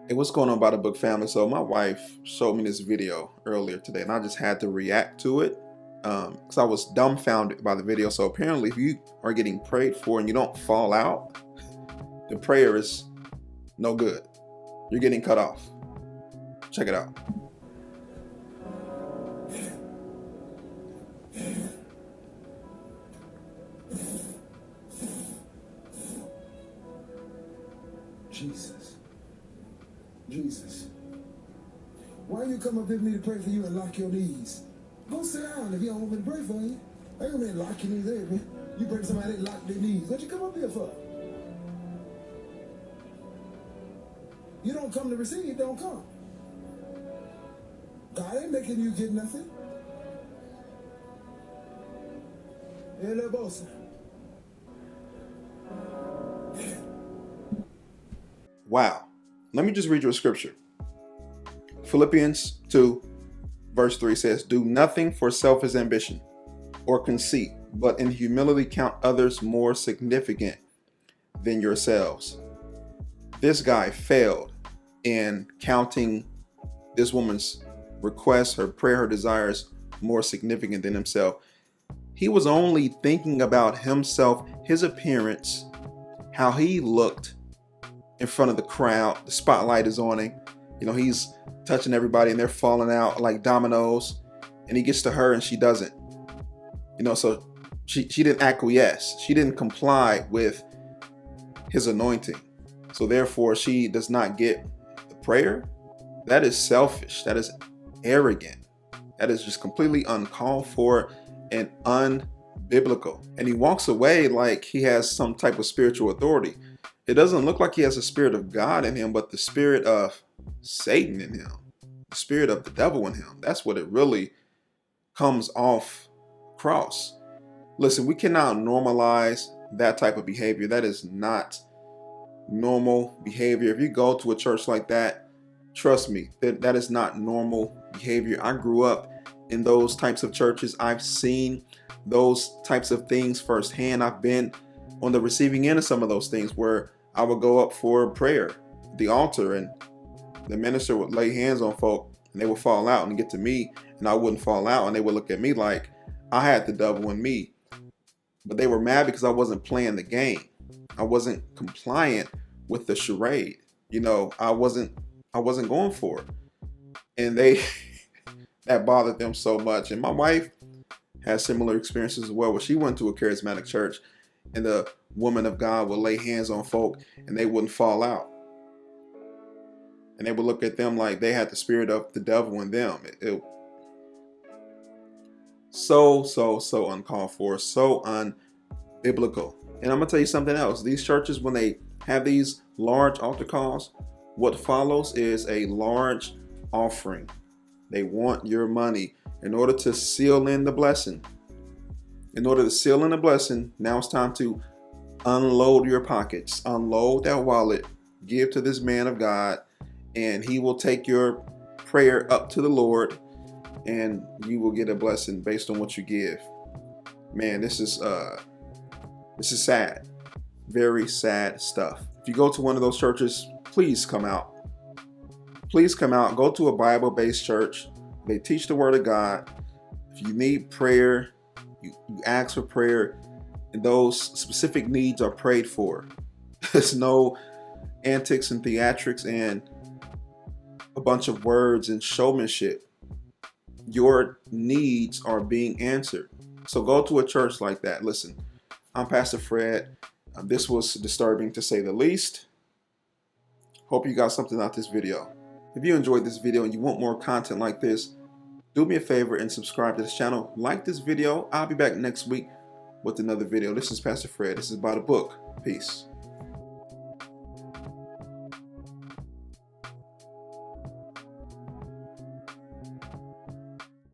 Hey, what's going on by the book family? So my wife showed me this video earlier today, and I just had to react to it because I was dumbfounded by the video. So apparently, if you are getting prayed for and you don't fall out, the prayer is no good. You're getting cut off. Check it out. Jesus. Jesus. Why you come up with me to pray for you and lock your knees? Go sit down if you don't want me to pray for you. I ain't gonna lock your knees there, man. You bring somebody that lock their knees. What you come up here for? You don't come to receive, don't come. God ain't making you get nothing. Hey, little boss. Wow. Let me just read you a scripture. Philippians 2, verse 3 says, "Do nothing for selfish ambition or conceit, but in humility count others more significant than yourselves." This guy failed in counting this woman's request, her prayer, her desires more significant than himself. He was only thinking about himself, his appearance, how he looked in front of the crowd. The spotlight is on him. He's touching everybody and they're falling out like dominoes. And he gets to her and she doesn't. So she didn't acquiesce. She didn't comply with his anointing. So therefore, she does not get the prayer. That is selfish. That is arrogant. That is just completely uncalled for and unbiblical. And he walks away like he has some type of spiritual authority. It doesn't look like he has the spirit of God in him, but the spirit of Satan in him, the spirit of the devil in him. That's what it really comes off cross. Listen, we cannot normalize that type of behavior. That is not normal behavior. If you go to a church like that, trust me, that is not normal behavior. I grew up in those types of churches. I've seen those types of things firsthand. I've been on the receiving end of some of those things where I would go up for prayer at the altar and the minister would lay hands on folk and they would fall out and get to me and I wouldn't fall out and they would look at me like I had the devil in me. But they were mad because I wasn't playing the game. I wasn't compliant with the charade. I wasn't going for it. And that bothered them so much. And my wife has similar experiences as well, where she went to a charismatic church and the woman of God would lay hands on folk and they wouldn't fall out. And they would look at them like they had the spirit of the devil in them. So uncalled for, so unbiblical. And I'm going to tell you something else. These churches, when they have these large altar calls, what follows is a large offering. They want your money in order to seal in the blessing. In order to seal in the blessing, now it's time to unload your pockets, unload that wallet, give to this man of God, and he will take your prayer up to the Lord and you will get a blessing based on what you give. Man, this is sad. Very sad stuff. If you go to one of those churches, please come out. Please come out. Go to a Bible-based church. They teach the word of God. If you need prayer, you ask for prayer, and those specific needs are prayed for. There's no antics and theatrics and a bunch of words and showmanship. Your needs are being answered. So go to a church like that. Listen, I'm Pastor Fred. This was disturbing to say the least. Hope you got something out of this video. If you enjoyed this video and you want more content like this, do me a favor and subscribe to this channel. Like this video. I'll be back next week with another video. This is Pastor Fred. This is By the Book. Peace.